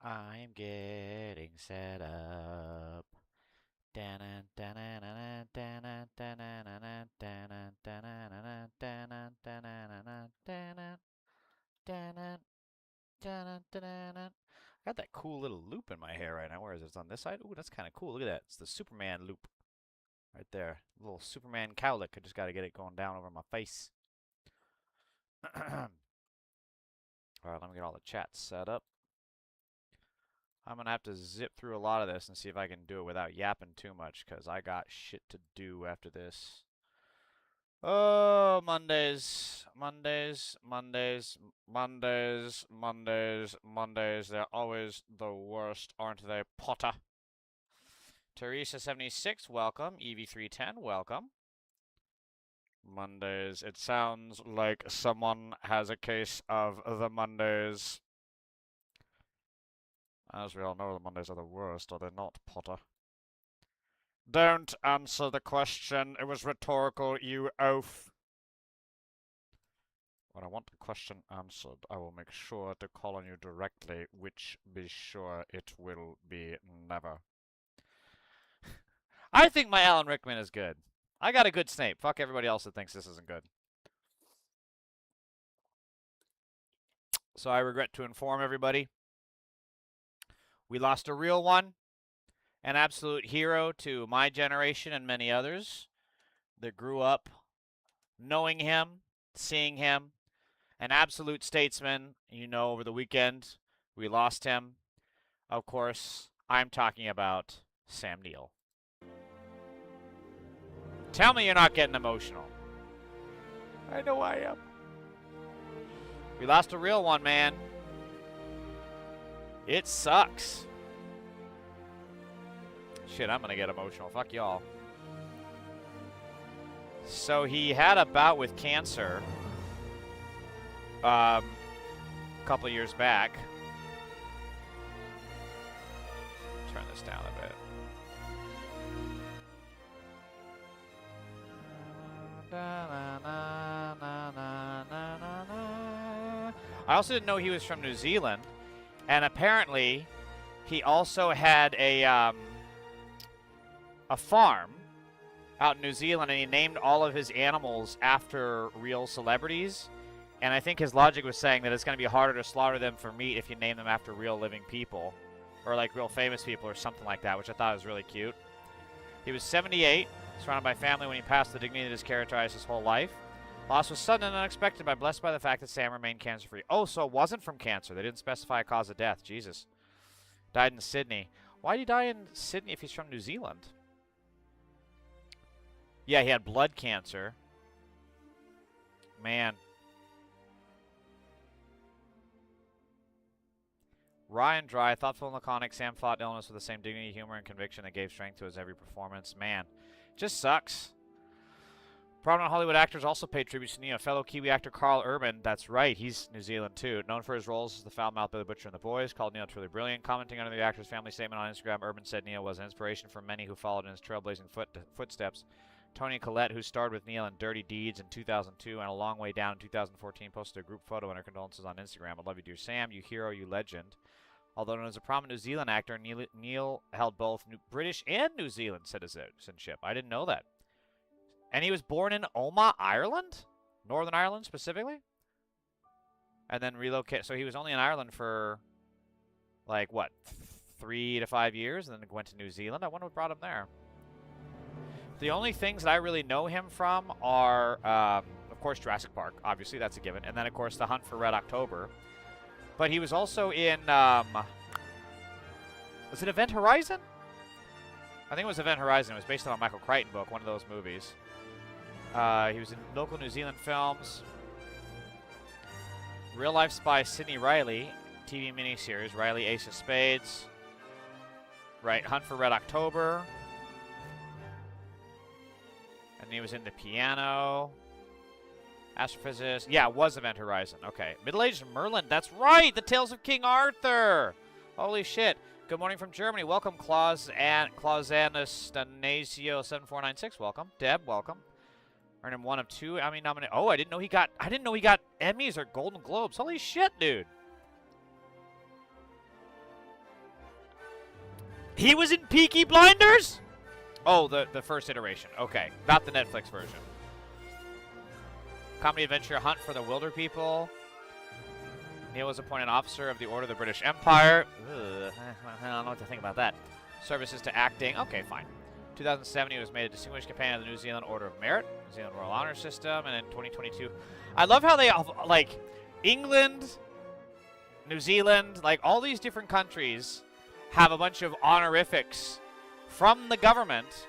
I'm getting set up. I got that cool little loop in my hair right now. Where is it? It's on this side? Ooh, that's kind of cool. Look at that. It's the Superman loop right there. Little Superman cowlick. I just got to get it going down over my face. All right, let me get all the chats set up. I'm going to have to zip through a lot of this and see if I can do it without yapping too much, because I got shit to do after this. Oh, Mondays. They're always the worst, aren't they, Potter? Teresa76, welcome. EV310, welcome. Mondays. It sounds like someone has a case of the Mondays. As we all know, the Mondays are the worst, are they not, Potter? Don't answer the question. It was rhetorical, you oaf. When I want a question answered, I will make sure to call on you directly, which be sure it will be never. I think my Alan Rickman is good. I got a good Snape. Fuck everybody else that thinks this isn't good. So I regret to inform everybody, we lost a real one, an absolute hero to my generation and many others that grew up knowing him, seeing him, an absolute statesman. You know, over the weekend, we lost him. Of course, I'm talking about Sam Neill. Tell me you're not getting emotional. I know I am. We lost a real one, man. It sucks. Shit, I'm gonna get emotional. Fuck y'all. So he had a bout with cancer a couple years back. Turn this down a bit. I also didn't know he was from New Zealand, and apparently he also had a farm out in New Zealand, and he named all of his animals after real celebrities. And I think his logic was saying that it's going to be harder to slaughter them for meat if you name them after real living people, or like real famous people or something like that, which I thought was really cute. He was 78, surrounded by family when he passed, the dignity that has characterized his whole life. Loss was sudden and unexpected, but blessed by the fact that Sam remained cancer-free. Oh, so it wasn't from cancer. They didn't specify a cause of death. Jesus. Died in Sydney. Why did he die in Sydney if he's from New Zealand? Yeah, he had blood cancer. Man. Ryan Dry, thoughtful and laconic, Sam fought illness with the same dignity, humor, and conviction that gave strength to his every performance. Man, just sucks. Prominent Hollywood actors also paid tribute to Neo. Fellow Kiwi actor Carl Urban, that's right, he's New Zealand too. Known for his roles as the foul-mouthed Billy Butcher and the Boys, called Neo truly brilliant. Commenting on the actor's family statement on Instagram, Urban said Neo was an inspiration for many who followed in his trailblazing footsteps. Tony Collette, who starred with Neil in Dirty Deeds in 2002 and A Long Way Down in 2014, posted a group photo and her condolences on Instagram. I love you, dear Sam, you hero, you legend. Although known as a prominent New Zealand actor, Neil held both British and New Zealand citizenship. I didn't know that. And he was born in Omagh, Ireland? Northern Ireland, specifically? And then relocated. So he was only in Ireland for, like, what, 3 to 5 years? And then went to New Zealand? I wonder what brought him there. The only things that I really know him from are, of course, Jurassic Park. Obviously, that's a given. And then, of course, The Hunt for Red October. But he was also in, was it Event Horizon? I think it was Event Horizon. It was based on a Michael Crichton book, one of those movies. He was in local New Zealand films. Real Life Spy Sidney Riley, TV miniseries. Riley, Ace of Spades. Right, Hunt for Red October. And he was in The Piano. Astrophysicist. Yeah, it was Event Horizon. Okay. Middle-aged Merlin. That's right! The Tales of King Arthur! Holy shit. Good morning from Germany. Welcome, Clausanus Stanasio 7496. Welcome. Deb, welcome. Earning one of two Emmy nominations. Oh, I didn't know he got Emmys or Golden Globes. Holy shit, dude. He was in Peaky Blinders? Oh, the first iteration. Okay, not the Netflix version. Comedy adventure Hunt for the Wilder People. Neil was appointed officer of the Order of the British Empire. Ugh, I don't know what to think about that. Services to acting. Okay, fine. 2007, he was made a distinguished companion of the New Zealand Order of Merit, New Zealand Royal Honor System, and in 2022, I love how they like England, New Zealand, like all these different countries have a bunch of honorifics from the government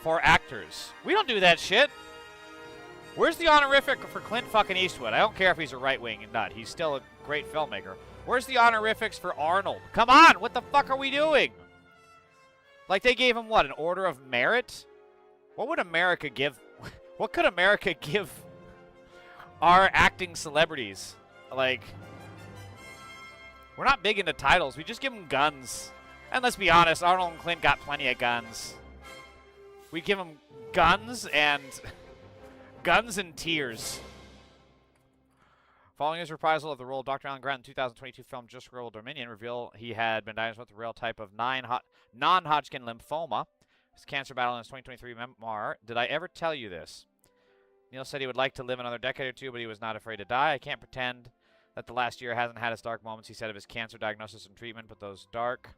for actors. We don't do that shit. Where's the honorific for Clint fucking Eastwood? I don't care if he's a right-wing nut. He's still a great filmmaker. Where's the honorifics for Arnold? Come on, what the fuck are we doing? Like they gave him what, an Order of Merit? What would America give? What could America give our acting celebrities? Like, we're not big into titles. We just give them guns. And let's be honest, Arnold and Clint got plenty of guns. We give them guns and tears. Following his reprisal of the role of Dr. Alan Grant in 2022 film Just Rural Dominion, revealed he had been diagnosed with the real type of non-Hodgkin lymphoma. His cancer battle in his 2023 memoir. Did I ever tell you this? Neil said he would like to live another decade or two, but he was not afraid to die. I can't pretend that the last year hasn't had its dark moments, he said, of his cancer diagnosis and treatment, but those dark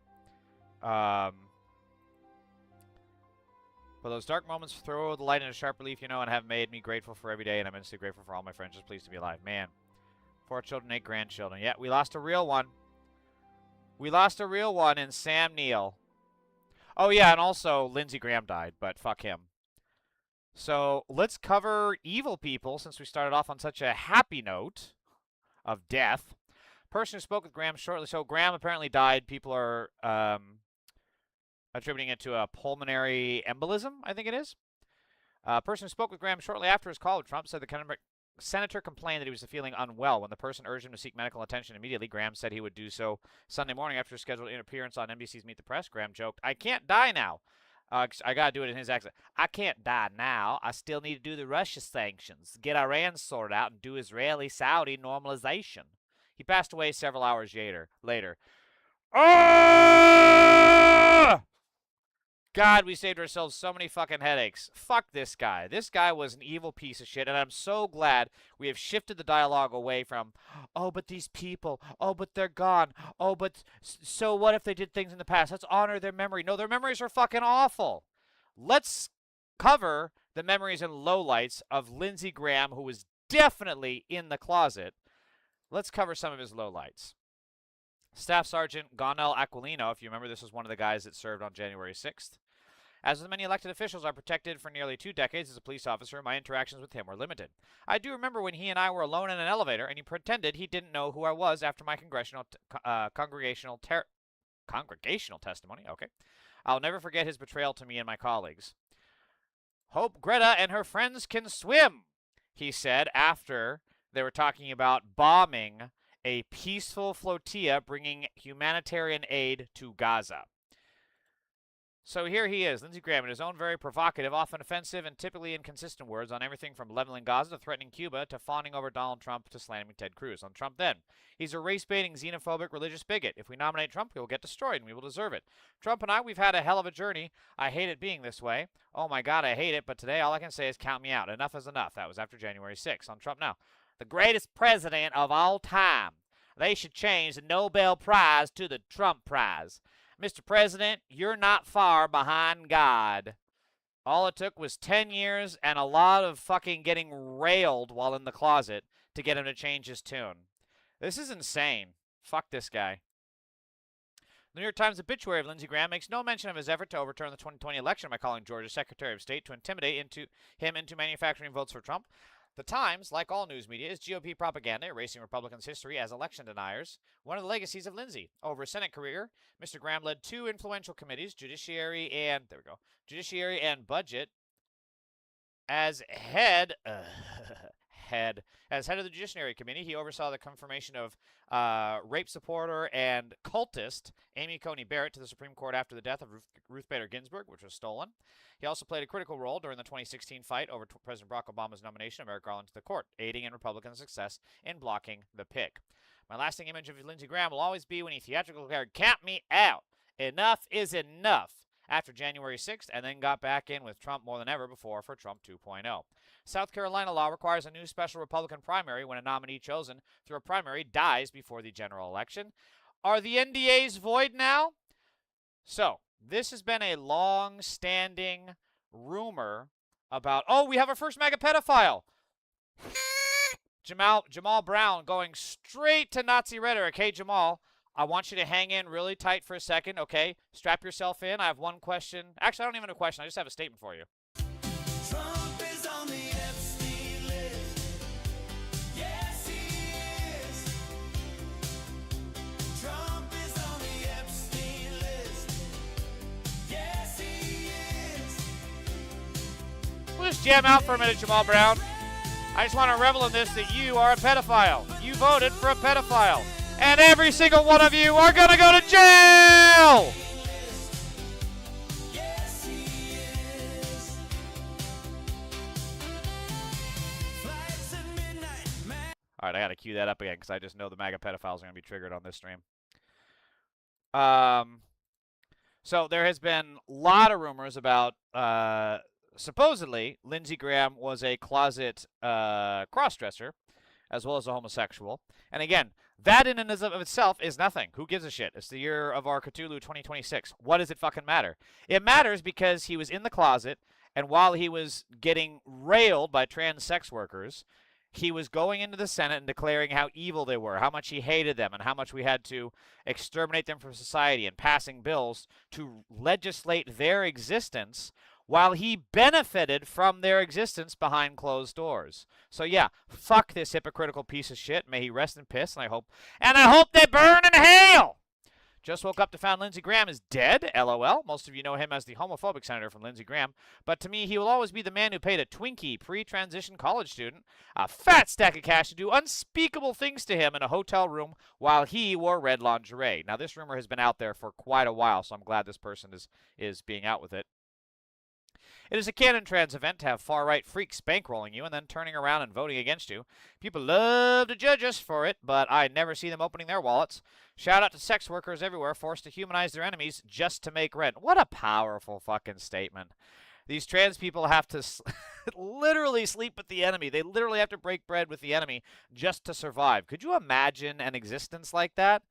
moments throw the light into sharp relief, you know, and have made me grateful for every day, and I'm instantly grateful for all my friends. Just pleased to be alive. Man. 4 children, 8 grandchildren. Yeah, we lost a real one. We lost a real one in Sam Neill. Oh, yeah, and also Lindsey Graham died, but fuck him. So let's cover evil people since we started off on such a happy note of death. Person who spoke with Graham shortly. So Graham apparently died. People are attributing it to a pulmonary embolism, I think it is. Person who spoke with Graham shortly after his call with Trump said the senator complained that he was feeling unwell. When the person urged him to seek medical attention immediately, Graham said he would do so Sunday morning after his scheduled appearance on NBC's Meet the Press. Graham joked, "I can't die now." I got to do it in his accent. "I can't die now. I still need to do the Russia sanctions, get Iran sorted out, and do Israeli-Saudi normalization." He passed away several hours later. Ah! God, we saved ourselves so many fucking headaches. Fuck this guy. This guy was an evil piece of shit, and I'm so glad we have shifted the dialogue away from, oh, but these people, oh, but they're gone, oh, but so what if they did things in the past? Let's honor their memory. No, their memories are fucking awful. Let's cover the memories and lowlights of Lindsey Graham, who was definitely in the closet. Let's cover some of his lowlights. Staff Sergeant Gonel Aquilino, if you remember, this was one of the guys that served on January 6th. As with many elected officials are protected for nearly 2 decades as a police officer, my interactions with him were limited. I do remember when he and I were alone in an elevator, and he pretended he didn't know who I was after my congregational testimony. Okay. I'll never forget his betrayal to me and my colleagues. "Hope Greta and her friends can swim," he said after they were talking about bombing a peaceful flotilla bringing humanitarian aid to Gaza. So here he is, Lindsey Graham, in his own very provocative, often offensive, and typically inconsistent words on everything from leveling Gaza to threatening Cuba to fawning over Donald Trump to slamming Ted Cruz. On Trump then, he's a race-baiting, xenophobic, religious bigot. If we nominate Trump, we will get destroyed, and we will deserve it. Trump and I, we've had a hell of a journey. I hate it being this way. Oh my God, I hate it, but today all I can say is count me out. Enough is enough. That was after January 6th. On Trump now, the greatest president of all time. They should change the Nobel Prize to the Trump Prize. Mr. President, you're not far behind God. All it took was 10 years and a lot of fucking getting railed while in the closet to get him to change his tune. This is insane. Fuck this guy. The New York Times obituary of Lindsey Graham makes no mention of his effort to overturn the 2020 election by calling Georgia's Secretary of State to intimidate him into manufacturing votes for Trump. The Times, like all news media, is GOP propaganda, erasing Republicans' history as election deniers, one of the legacies of Lindsey. Over his Senate career, Mr. Graham led 2 influential committees, Judiciary and Budget, as head head. As head of the Judiciary Committee, he oversaw the confirmation of rape supporter and cultist Amy Coney Barrett to the Supreme Court after the death of Ruth Bader Ginsburg, which was stolen. He also played a critical role during the 2016 fight over President Barack Obama's nomination of Merrick Garland to the court, aiding in Republican success in blocking the pick. My lasting image of Lindsey Graham will always be when he theatrically declared, "Count me out. Enough is enough," after January 6th, and then got back in with Trump more than ever before for Trump 2.0. South Carolina law requires a new special Republican primary when a nominee chosen through a primary dies before the general election. Are the NDAs void now? So, this has been a long-standing rumor about, oh, we have our first mega pedophile. Jamal Brown going straight to Nazi rhetoric. Hey, Jamal, I want you to hang in really tight for a second, okay? Strap yourself in. I have one question. Actually, I don't even have a question. I just have a statement for you. Trump is on the Epstein list. Yes, he is. Trump is on the Epstein list. Yes, he is. We'll just jam out for a minute, Jamal Brown. I just want to revel in this, that you are a pedophile. You voted for a pedophile. And every single one of you are going to go to jail! Yes, he is. Flights at midnight, man. All right, I got to cue that up again because I just know the MAGA pedophiles are going to be triggered on this stream. So there has been a lot of rumors about supposedly Lindsey Graham was a closet cross-dresser as well as a homosexual. And again, that in and of itself is nothing. Who gives a shit? It's the year of our Cthulhu 2026. What does it fucking matter? It matters because he was in the closet, and while he was getting railed by trans sex workers, he was going into the Senate and declaring how evil they were, how much he hated them, and how much we had to exterminate them from society, and passing bills to legislate their existence while he benefited from their existence behind closed doors. So yeah, fuck this hypocritical piece of shit. May he rest in piss, and I hope they burn in hell. Just woke up to find Lindsey Graham is dead, LOL. Most of you know him as the homophobic senator from Lindsey Graham, but to me, he will always be the man who paid a Twinkie pre-transition college student a fat stack of cash to do unspeakable things to him in a hotel room while he wore red lingerie. Now, this rumor has been out there for quite a while, so I'm glad this person is being out with it. It is a canon trans event to have far-right freaks bankrolling you and then turning around and voting against you. People love to judge us for it, but I never see them opening their wallets. Shout out to sex workers everywhere forced to humanize their enemies just to make rent. What a powerful fucking statement. These trans people have to literally sleep with the enemy. They literally have to break bread with the enemy just to survive. Could you imagine an existence like that?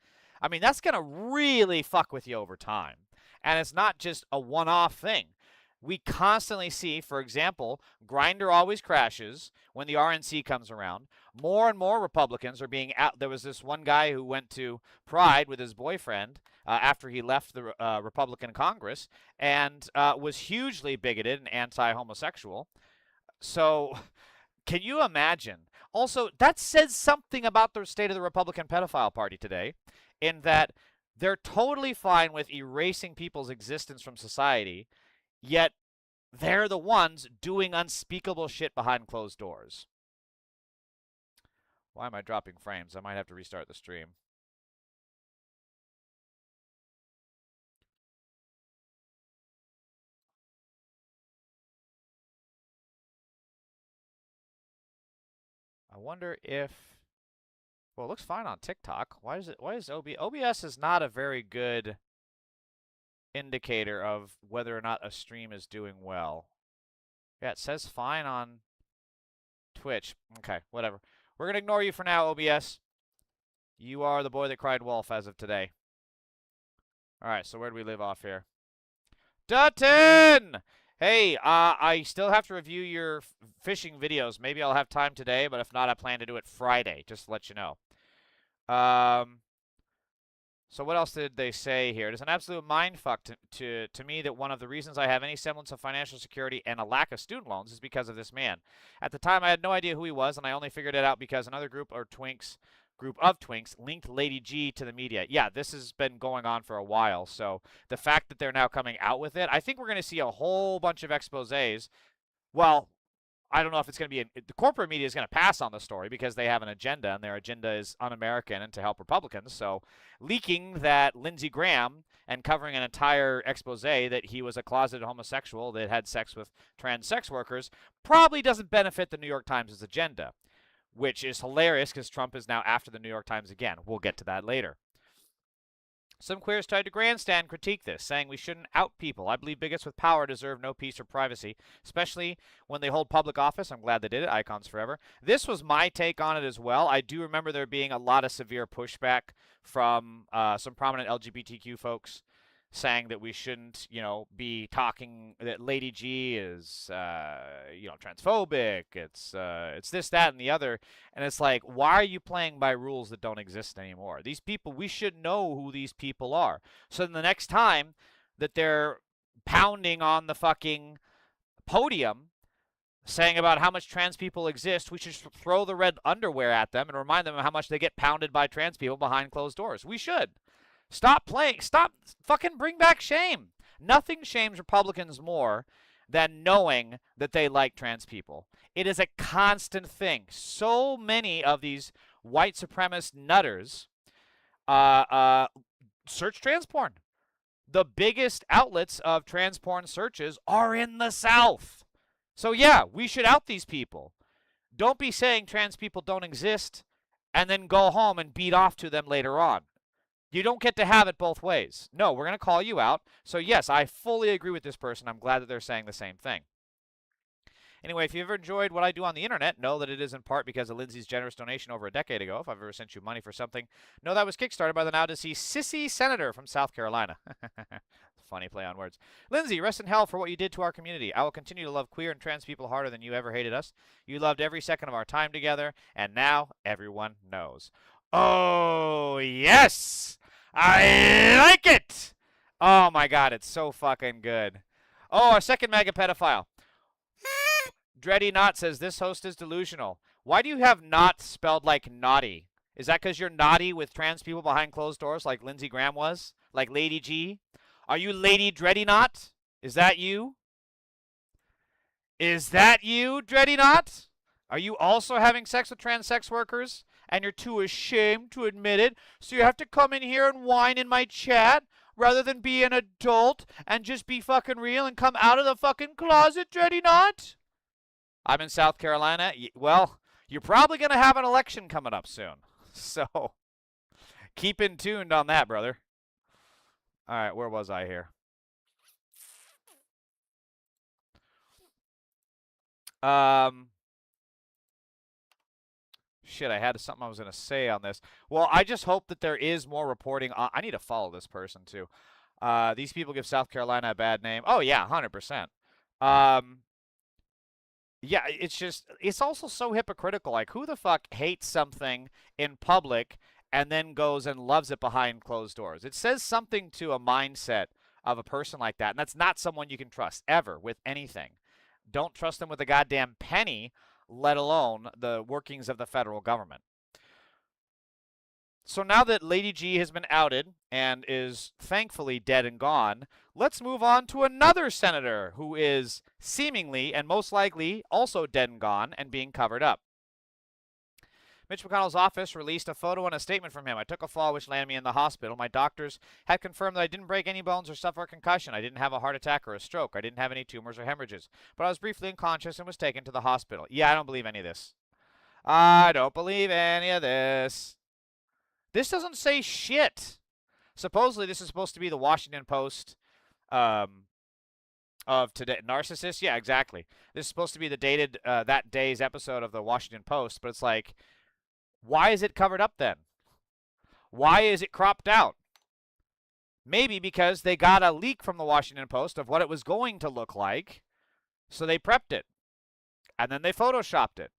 I mean, that's going to really fuck with you over time. And it's not just a one-off thing. We constantly see, for example, Grindr always crashes when the RNC comes around. More and more Republicans are being out. There was this one guy who went to Pride with his boyfriend after he left the Republican Congress and was hugely bigoted and anti-homosexual. So can you imagine? Also, that says something about the state of the Republican pedophile party today, in that they're totally fine with erasing people's existence from society, yet they're the ones doing unspeakable shit behind closed doors. Why am I dropping frames? I might have to restart the stream. I wonder if... Well, it looks fine on TikTok. Why is OBS is not a very good indicator of whether or not a stream is doing well. Yeah, it says fine on Twitch. Okay, whatever. We're going to ignore you for now, OBS. You are the boy that cried wolf as of today. Alright, so where do we live off here? Dutton! Hey, I still have to review your fishing videos. Maybe I'll have time today, but if not, I plan to do it Friday, just to let you know. So what else did they say here? It is an absolute mindfuck to me that one of the reasons I have any semblance of financial security and a lack of student loans is because of this man. At the time, I had no idea who he was, and I only figured it out because another group of twinks linked Lady G to the media. Yeah, this has been going on for a while, so the fact that they're now coming out with it, I think we're going to see a whole bunch of exposés. Well, I don't know if it's going to be the corporate media is going to pass on the story because they have an agenda, and their agenda is un-American and to help Republicans. So leaking that Lindsey Graham and covering an entire expose that he was a closeted homosexual that had sex with trans sex workers probably doesn't benefit the New York Times' agenda, which is hilarious because Trump is now after the New York Times again. We'll get to that later. Some queers tried to grandstand critique this, saying we shouldn't out people. I believe bigots with power deserve no peace or privacy, especially when they hold public office. I'm glad they did it. Icons forever. This was my take on it as well. I do remember there being a lot of severe pushback from some prominent LGBTQ folks saying that we shouldn't, be talking that Lady G is, transphobic. It's this, that, and the other. And it's like, why are you playing by rules that don't exist anymore? These people, we should know who these people are. So then the next time that they're pounding on the fucking podium saying about how much trans people exist, we should throw the red underwear at them and remind them of how much they get pounded by trans people behind closed doors. We should. Stop playing. Stop. Fucking bring back shame. Nothing shames Republicans more than knowing that they like trans people. It is a constant thing. So many of these white supremacist nutters search trans porn. The biggest outlets of trans porn searches are in the South. So yeah, we should out these people. Don't be saying trans people don't exist and then go home and beat off to them later on. You don't get to have it both ways. No, we're going to call you out. So yes, I fully agree with this person. I'm glad that they're saying the same thing. Anyway, if you've ever enjoyed what I do on the internet, know that it is in part because of Lindsey's generous donation over a decade ago. If I've ever sent you money for something, know that was kickstarted by the now-deceased sissy senator from South Carolina. Funny play on words. Lindsey, rest in hell for what you did to our community. I will continue to love queer and trans people harder than you ever hated us. You loved every second of our time together, and now everyone knows. Oh, yes! I like it! Oh my god, it's so fucking good. Oh, our second mega pedophile. Dreddy Knot says, this host is delusional. Why do you have not spelled like naughty? Is that because you're naughty with trans people behind closed doors like Lindsey Graham was? Like Lady G? Are you Lady Dreddy Knot? Is that you? Is that you, Dreddy Knot? Are you also having sex with trans sex workers? And you're too ashamed to admit it, so you have to come in here and whine in my chat rather than be an adult and just be fucking real and come out of the fucking closet, Dreddy Knot? I'm in South Carolina. Well, you're probably going to have an election coming up soon. So, keep in tuned on that, brother. All right, where was I here? Shit, I had something I was going to say on this. Well, I just hope that there is more reporting. I need to follow this person, too. These people give South Carolina a bad name. Oh, yeah, 100%. Yeah, it's also so hypocritical. Like, who the fuck hates something in public and then goes and loves it behind closed doors? It says something to a mindset of a person like that, and that's not someone you can trust, ever, with anything. Don't trust them with a goddamn penny, let alone the workings of the federal government. So now that Lady G has been outed and is thankfully dead and gone, let's move on to another senator who is seemingly and most likely also dead and gone and being covered up. Mitch McConnell's office released a photo and a statement from him. I took a fall which landed me in the hospital. My doctors had confirmed that I didn't break any bones or suffer a concussion. I didn't have a heart attack or a stroke. I didn't have any tumors or hemorrhages. But I was briefly unconscious and was taken to the hospital. Yeah, I don't believe any of this. I don't believe any of this. This doesn't say shit. Supposedly, this is supposed to be the Washington Post of today. Narcissist? Yeah, exactly. This is supposed to be the dated, that day's episode of the Washington Post, but it's like, why is it covered up then? Why is it cropped out? Maybe because they got a leak from the Washington Post of what it was going to look like, so they prepped it. And then they photoshopped it.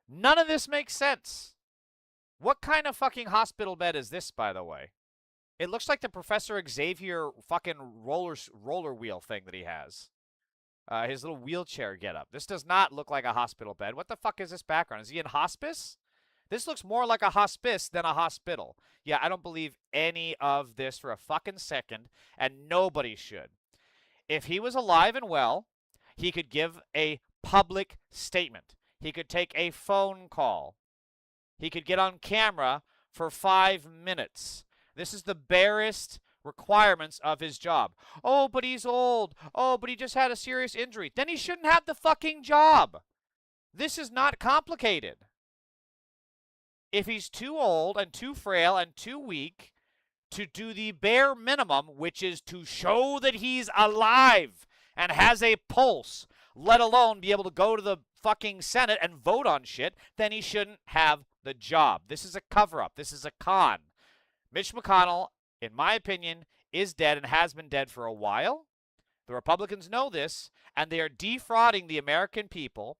None of this makes sense. What kind of fucking hospital bed is this, by the way? It looks like the Professor Xavier fucking roller wheel thing that he has. His little wheelchair getup. This does not look like a hospital bed. What the fuck is this background? Is he in hospice? This looks more like a hospice than a hospital. Yeah, I don't believe any of this for a fucking second, and nobody should. If he was alive and well, he could give a public statement. He could take a phone call. He could get on camera for 5 minutes. This is the barest requirements of his job. Oh, but he's old. Oh, but he just had a serious injury. Then he shouldn't have the fucking job. This is not complicated. If he's too old and too frail and too weak to do the bare minimum, which is to show that he's alive and has a pulse, let alone be able to go to the fucking Senate and vote on shit, then he shouldn't have the job. This is a cover-up. This is a con. Mitch McConnell, in my opinion, is dead and has been dead for a while. The Republicans know this, and they are defrauding the American people.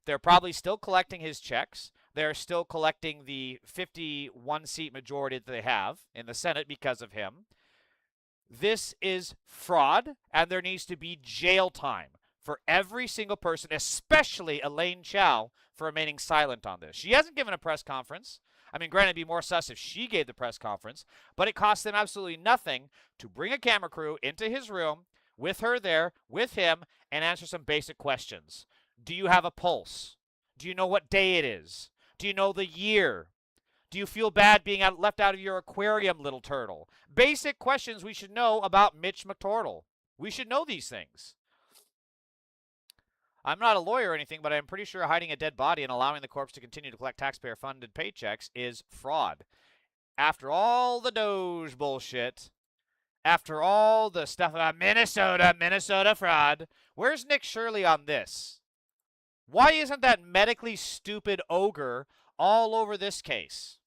They're probably still collecting his checks. They're still collecting the 51-seat majority that they have in the Senate because of him. This is fraud, and there needs to be jail time for every single person, especially Elaine Chao, for remaining silent on this. She hasn't given a press conference. I mean, granted, it'd be more sus if she gave the press conference, but it costs them absolutely nothing to bring a camera crew into his room, with her there, with him, and answer some basic questions. Do you have a pulse? Do you know what day it is? Do you know the year? Do you feel bad being left out of your aquarium, little turtle? Basic questions we should know about Mitch McTortle. We should know these things. I'm not a lawyer or anything, but I'm pretty sure hiding a dead body and allowing the corpse to continue to collect taxpayer-funded paychecks is fraud. After all the Doge bullshit, after all the stuff about Minnesota fraud, where's Nick Shirley on this? Why isn't that medically stupid ogre all over this case?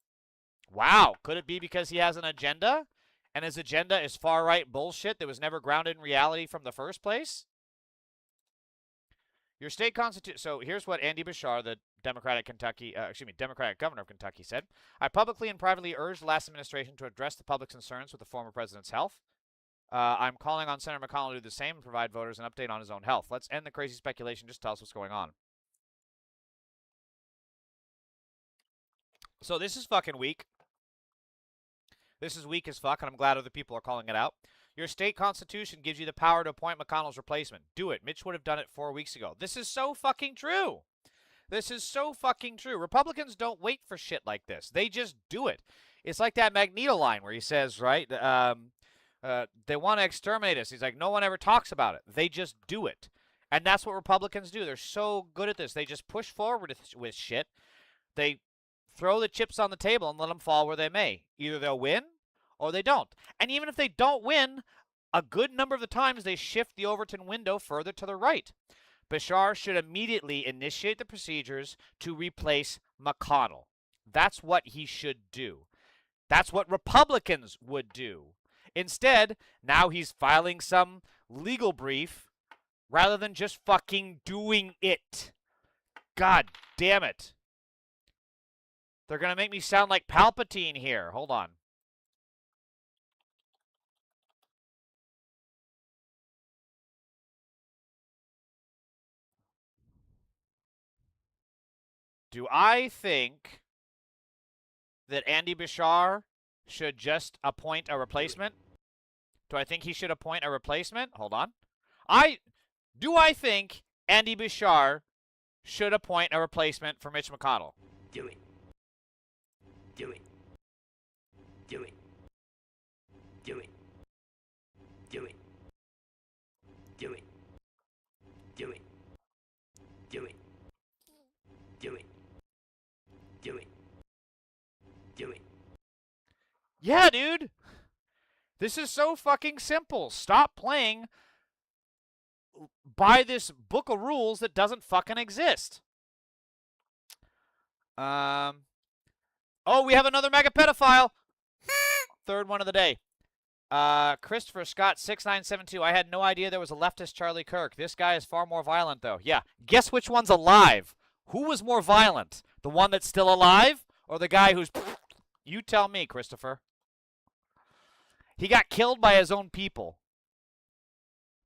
Wow, could it be because he has an agenda? And his agenda is far-right bullshit that was never grounded in reality from the first place? Your state constitution. So here's what Andy Bashar, the Democratic governor of Kentucky, said. I publicly and privately urged the last administration to address the public's concerns with the former president's health. I'm calling on Senator McConnell to do the same and provide voters an update on his own health. Let's end the crazy speculation. Just tell us what's going on. So this is fucking weak. This is weak as fuck, and I'm glad other people are calling it out. Your state constitution gives you the power to appoint McConnell's replacement. Do it. Mitch would have done it 4 weeks ago. This is so fucking true. This is so fucking true. Republicans don't wait for shit like this. They just do it. It's like that Magneto line where he says, right, they want to exterminate us. He's like, no one ever talks about it. They just do it. And that's what Republicans do. They're so good at this. They just push forward with shit. They throw the chips on the table and let them fall where they may. Either they'll win or they don't. And even if they don't win, a good number of the times they shift the Overton window further to the right. Bashar should immediately initiate the procedures to replace McConnell. That's what he should do. That's what Republicans would do. Instead, now he's filing some legal brief rather than just fucking doing it. God damn it. They're going to make me sound like Palpatine here. Hold on. Do I think that Andy Bashar should just appoint a replacement? Do I think he should appoint a replacement? Hold on. Do I think Andy Bashar should appoint a replacement for Mitch McConnell? Do it. Do it. Do it. Do it. Do it. Do it. Do it. Do it. Do it. Do it. Do it. Yeah, dude. This is so fucking simple. Stop playing by this book of rules that doesn't fucking exist. Oh, we have another mega pedophile. Third one of the day. Christopher Scott 6972. I had no idea there was a leftist Charlie Kirk. This guy is far more violent, though. Yeah. Guess which one's alive? Who was more violent? The one that's still alive, or the guy who's? You tell me, Christopher. He got killed by his own people.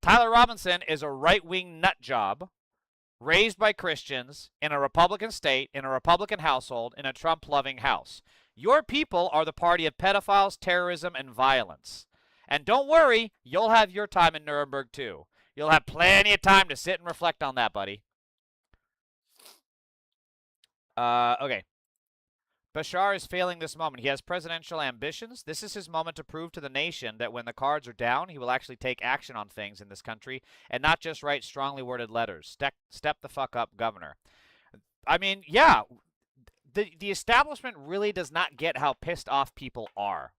Tyler Robinson is a right-wing nut job, raised by Christians in a Republican state, in a Republican household, in a Trump-loving house. Your people are the party of pedophiles, terrorism, and violence. And don't worry, you'll have your time in Nuremberg, too. You'll have plenty of time to sit and reflect on that, buddy. Okay. Bashar is failing this moment. He has presidential ambitions. This is his moment to prove to the nation that when the cards are down, he will actually take action on things in this country and not just write strongly worded letters. Step the fuck up, governor. I mean, yeah, the establishment really does not get how pissed off people are.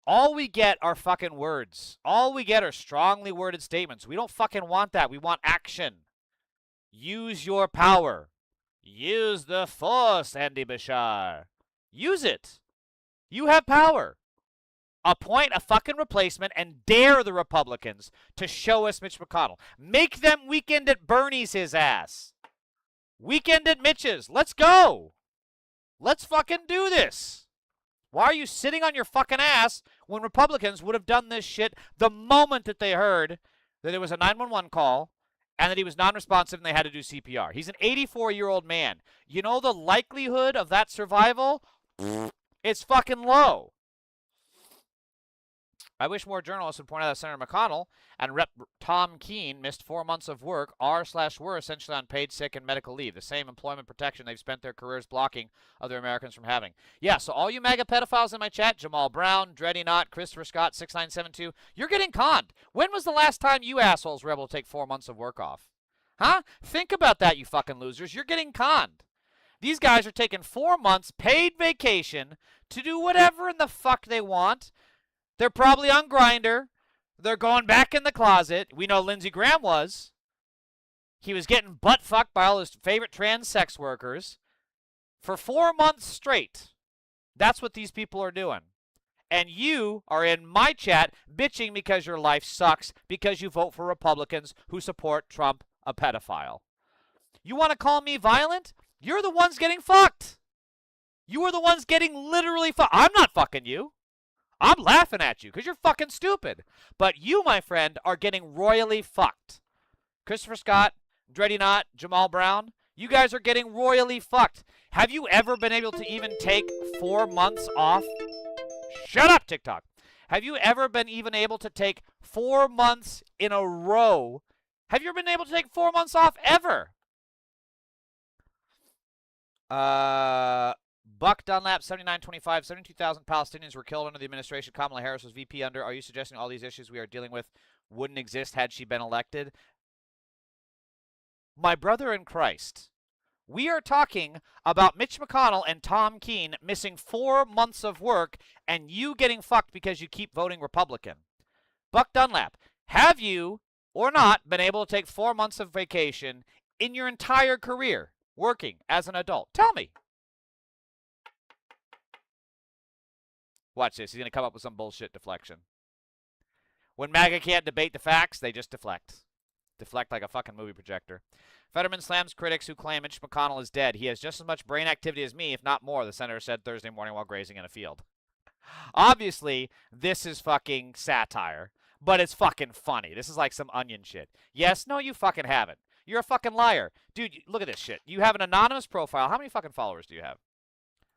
All we get are fucking words. All we get are strongly worded statements. We don't fucking want that. We want action. Use your power. Use the force, Andy Bashar. Use it. You have power. Appoint a fucking replacement and dare the Republicans to show us Mitch McConnell. Make them Weekend at Bernie's his ass. Weekend at Mitch's. Let's go. Let's fucking do this. Why are you sitting on your fucking ass when Republicans would have done this shit the moment that they heard that it was a 911 call and that he was non-responsive and they had to do CPR? He's an 84-year-old man. You know the likelihood of that survival? It's fucking low. I wish more journalists would point out that Senator McConnell and Rep. Tom Keene missed 4 months of work, were essentially on paid sick and medical leave, the same employment protection they've spent their careers blocking other Americans from having. Yeah, so all you MAGA pedophiles in my chat, Jamal Brown, Dreddy Knott, Christopher Scott, 6972, you're getting conned. When was the last time you assholes were able to take 4 months of work off? Huh? Think about that, you fucking losers. You're getting conned. These guys are taking 4 months paid vacation to do whatever in the fuck they want. They're probably on Grindr. They're going back in the closet. We know Lindsey Graham was. He was getting butt fucked by all his favorite trans sex workers for 4 months straight. That's what these people are doing. And you are in my chat bitching because your life sucks because you vote for Republicans who support Trump, a pedophile. You want to call me violent? You're the ones getting fucked. You are the ones getting literally fucked. I'm not fucking you. I'm laughing at you because you're fucking stupid. But you, my friend, are getting royally fucked. Christopher Scott, Dreddy Knott, Jamal Brown, you guys are getting royally fucked. Have you ever been able to even take 4 months off? Shut up, TikTok. Have you ever been even able to take 4 months in a row? Have you ever been able to take 4 months off ever? Buck Dunlap, 7925, 72,000 Palestinians were killed under the administration Kamala Harris was VP under. Are you suggesting all these issues we are dealing with wouldn't exist had she been elected? My brother in Christ, we are talking about Mitch McConnell and Tom Keene missing 4 months of work and you getting fucked because you keep voting Republican. Buck Dunlap, have you or not been able to take 4 months of vacation in your entire career working as an adult? Tell me. Watch this. He's going to come up with some bullshit deflection. When MAGA can't debate the facts, they just deflect. Deflect like a fucking movie projector. Fetterman slams critics who claim Mitch McConnell is dead. He has just as much brain activity as me, if not more, the senator said Thursday morning while grazing in a field. Obviously, this is fucking satire, but it's fucking funny. This is like some onion shit. Yes, no, you fucking haven't. You're a fucking liar. Dude, look at this shit. You have an anonymous profile. How many fucking followers do you have?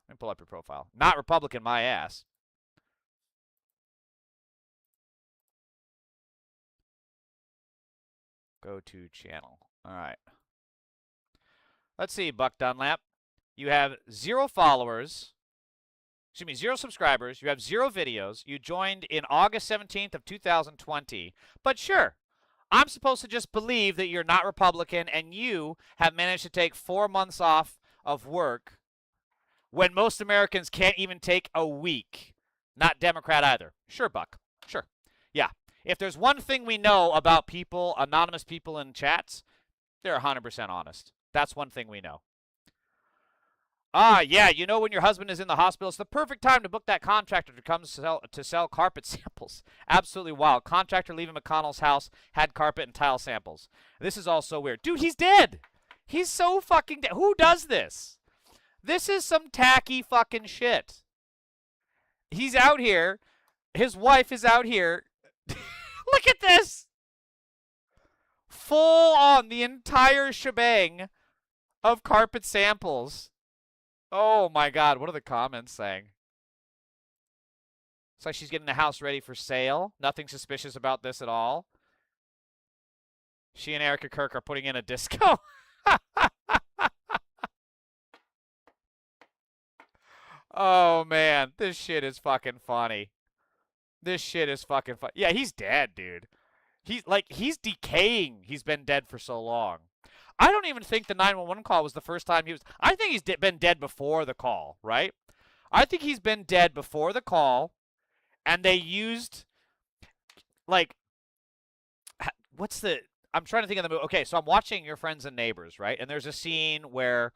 Let me pull up your profile. Not Republican, my ass. Go to channel. All right. Let's see, Buck Dunlap. You have 0 followers. Excuse me, 0 subscribers. You have 0 videos. You joined in August 17th of 2020. But sure, I'm supposed to just believe that you're not Republican and you have managed to take 4 months off of work when most Americans can't even take a week. Not Democrat either. Sure, Buck. Sure. Yeah. If there's one thing we know about people, anonymous people in chats, they're 100% honest. That's one thing we know. Yeah, you know when your husband is in the hospital, it's the perfect time to book that contractor to come to sell carpet samples. Absolutely wild. Contractor leaving McConnell's house had carpet and tile samples. This is all so weird. Dude, he's dead. He's so fucking dead. Who does this? This is some tacky fucking shit. He's out here. His wife is out here. Look at this. Full on the entire shebang of carpet samples. Oh my God, what are the comments saying? It's like she's getting the house ready for sale. Nothing suspicious about this at all. She and Erica Kirk are putting in a disco. Oh man, this shit is fucking funny. This shit is fucking fun. Yeah, he's dead, dude. He's decaying. He's been dead for so long. I don't even think the 911 call was the first time he was. I think he's been dead before the call, right? I think he's been dead before the call, and they used like what's the? I'm trying to think of the movie. Okay, so I'm watching Your Friends and Neighbors, right? And there's a scene where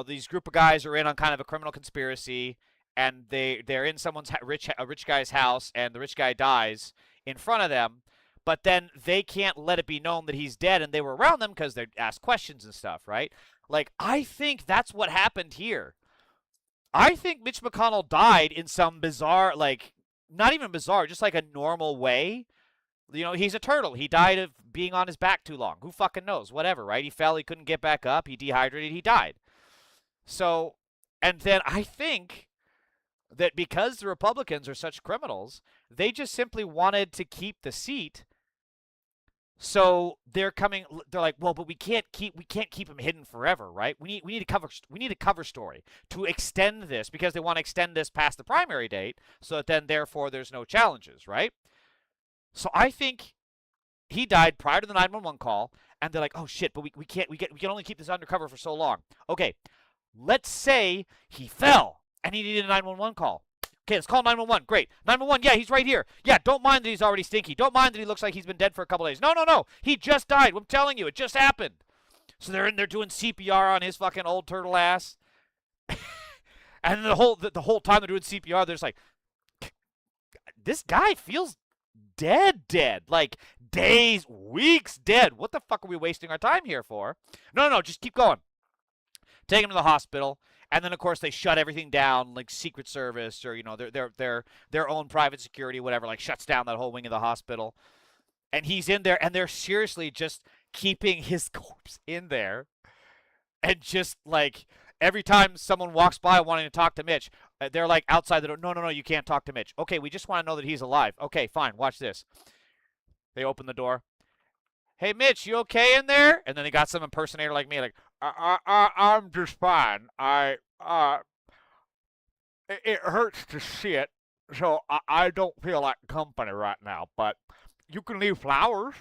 these group of guys are in on kind of a criminal conspiracy, and they're in someone's a rich guy's house, and the rich guy dies in front of them, but then they can't let it be known that he's dead, and they were around them because they asked questions and stuff, right? Like, I think that's what happened here. I think Mitch McConnell died in some bizarre, like, not even bizarre, just like a normal way. He's a turtle. He died of being on his back too long. Who fucking knows? Whatever, right? He fell, he couldn't get back up, he dehydrated, he died. So, and then I think that because the Republicans are such criminals, they just simply wanted to keep the seat. So they're like, well, but we can't keep him hidden forever, right? We need a cover story to extend this, because they want to extend this past the primary date, so that then therefore there's no challenges, right? So I think he died prior to the 911 call, and they're like, oh shit, but we can only keep this undercover for so long. Okay, let's say he fell and he needed a 911 call. Okay, let's call 911. Great. 911, yeah, he's right here. Yeah, don't mind that he's already stinky. Don't mind that he looks like he's been dead for a couple days. No. He just died. I'm telling you, it just happened. So they're in there doing CPR on his fucking old turtle ass. And the whole time they're doing CPR, they're just like, this guy feels dead. Like, days, weeks dead. What the fuck are we wasting our time here for? No, just keep going. Take him to the hospital, and then of course they shut everything down, like Secret Service or their own private security, whatever, like shuts down that whole wing of the hospital. And he's in there, and they're seriously just keeping his corpse in there, and just like every time someone walks by wanting to talk to Mitch, they're like outside the door. No, you can't talk to Mitch. Okay, we just want to know that he's alive. Okay, fine, watch this. They open the door. Hey, Mitch, you okay in there? And then they got some impersonator like me, like, I'm just fine. It hurts to see it, so I don't feel like company right now, but you can leave flowers.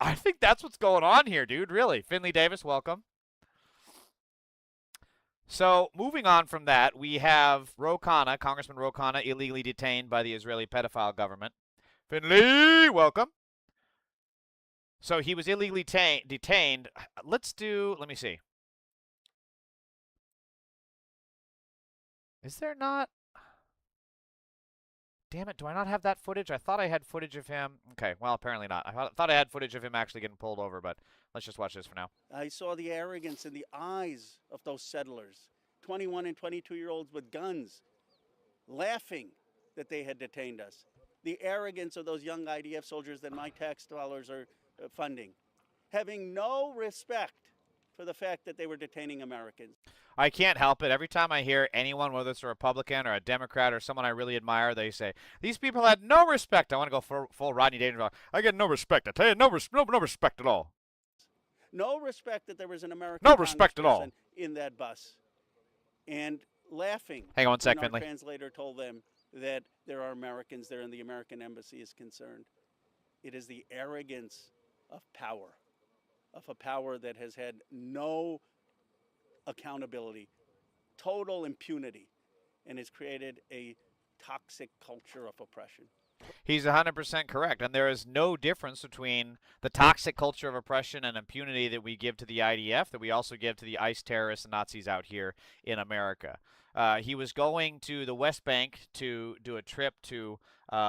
I think that's what's going on here, dude, really. Finley Davis, welcome. So, moving on from that, we have Congressman Ro Khanna, illegally detained by the Israeli pedophile government. Finley, welcome. So he was illegally detained. Let me see. Is there not? Damn it, do I not have that footage? I thought I had footage of him. Okay, well, apparently not. I thought I had footage of him actually getting pulled over, but let's just watch this for now. I saw the arrogance in the eyes of those settlers, 21 and 22-year-olds with guns, laughing that they had detained us. The arrogance of those young IDF soldiers that my tax dollars are funding, having no respect for the fact that they were detaining Americans. I can't help it. Every time I hear anyone, whether it's a Republican or a Democrat or someone I really admire, they say, these people had no respect. I want to go full Rodney Dangerfield. I get no respect. I tell you, no respect at all. No respect that there was an American No respect at all in that bus. And laughing. Hang on one sec, when our Finley. translator told them that there are Americans there and the American embassy is concerned. It is the arrogance of power, of a power that has had no accountability, total impunity, and has created a toxic culture of oppression. He's 100% correct, and there is no difference between the toxic culture of oppression and impunity that we give to the IDF that we also give to the ICE terrorists and Nazis out here in America. He was going to the West Bank to do a trip to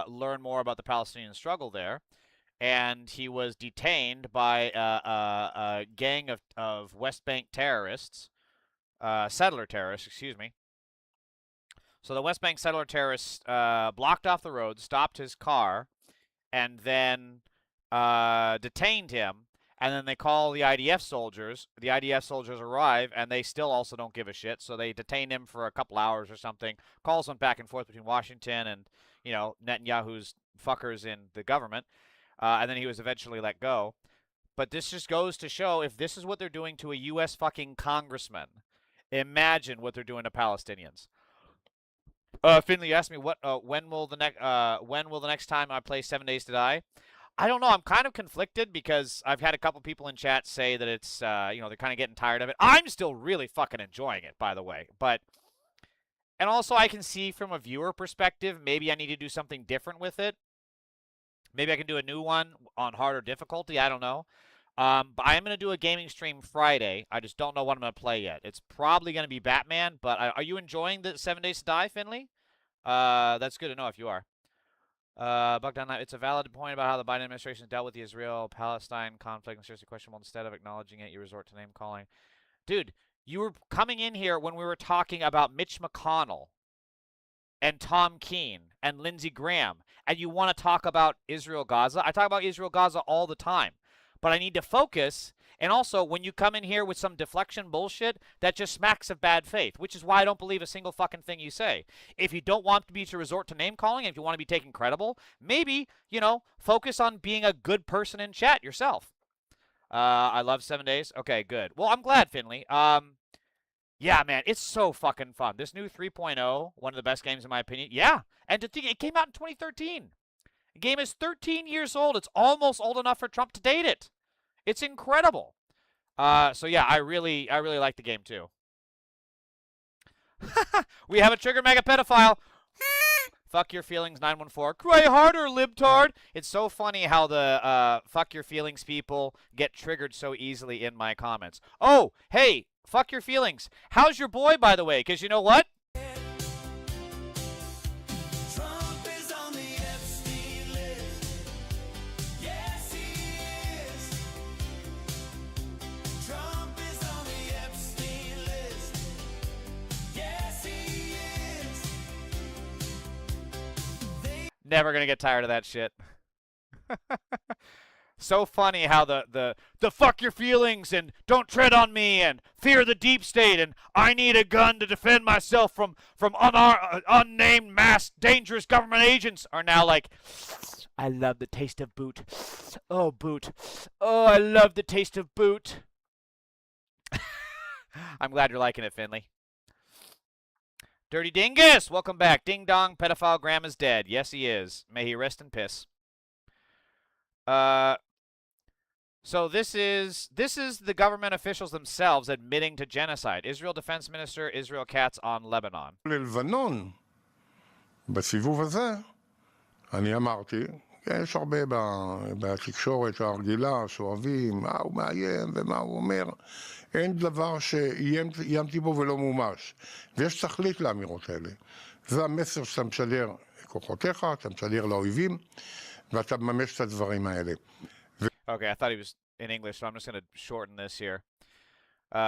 learn more about the Palestinian struggle there, and he was detained by a gang of West Bank terrorists, settler terrorists, excuse me. So the West Bank settler terrorists blocked off the road, stopped his car, and then detained him. And then they call the IDF soldiers. The IDF soldiers arrive, and they still also don't give a shit. So they detain him for a couple hours or something. Calls went back and forth between Washington and, Netanyahu's fuckers in the government. And then he was eventually let go. But this just goes to show, if this is what they're doing to a U.S. fucking congressman, Imagine what they're doing to Palestinians. Finley, you asked me when will the next time I play 7 Days to Die? I don't know. I'm kind of conflicted because I've had a couple people in chat say that it's they're kind of getting tired of it. I'm still really fucking enjoying it, by the way. And also I can see from a viewer perspective, maybe I need to do something different with it. Maybe I can do a new one on harder difficulty. I don't know. But I am going to do a gaming stream Friday. I just don't know what I'm going to play yet. It's probably going to be Batman, but are you enjoying the 7 Days to Die, Finley? That's good to know if you are. Bogdan, it's a valid point about how the Biden administration dealt with the Israel-Palestine conflict and seriously questionable. Instead of acknowledging it, you resort to name-calling. Dude, you were coming in here when we were talking about Mitch McConnell and Tom Keene and Lindsey Graham, and you want to talk about Israel-Gaza? I talk about Israel-Gaza all the time, but I need to focus. And also, when you come in here with some deflection bullshit, that just smacks of bad faith, which is why I don't believe a single fucking thing you say. If you don't want me to resort to name-calling, if you want to be taken credible, maybe, focus on being a good person in chat yourself. I love 7 Days. Okay, good. Well, I'm glad, Finley. Yeah, man, it's so fucking fun. This new 3.0, one of the best games in my opinion. Yeah, and to think it came out in 2013. The game is 13 years old. It's almost old enough for Trump to date it. It's incredible. So yeah, I really like the game too. We have a trigger mega pedophile. Fuck your feelings 914. Cry harder, libtard. It's so funny how the fuck your feelings people get triggered so easily in my comments. Oh, hey, fuck your feelings. How's your boy, by the way? Because you know what? Trump is on the Epstein list. Yes, he is. Trump is on the Epstein list. Yes, he is. Never gonna get tired of that shit. So funny how the fuck your feelings and don't tread on me and fear the deep state and I need a gun to defend myself from unnamed masked dangerous government agents are now like, I love the taste of boot. Oh, boot. Oh, I love the taste of boot. I'm glad you're liking it, Finley. Dirty Dingus, welcome back. Ding dong, pedophile Graham is dead. Yes, he is. May he rest in piss. So this is the government officials themselves admitting to genocide. Israel Defense Minister Israel Katz on Lebanon. ללבנון, בסיבוב הזה, אני אמרתי, יש הרבה בתקשורת הרגילה שאוהבים, מה הוא מאיים ומה הוא אומר, אין דבר שאיימתי בו ולא מומש, ויש תכלית לאמירות האלה. זה המסר שאתה משדר לכוחותיך, אתה משדר לאויבים, ואתה מממש את הדברים האלה. Okay, I thought he was in English, so I'm just going to shorten this here.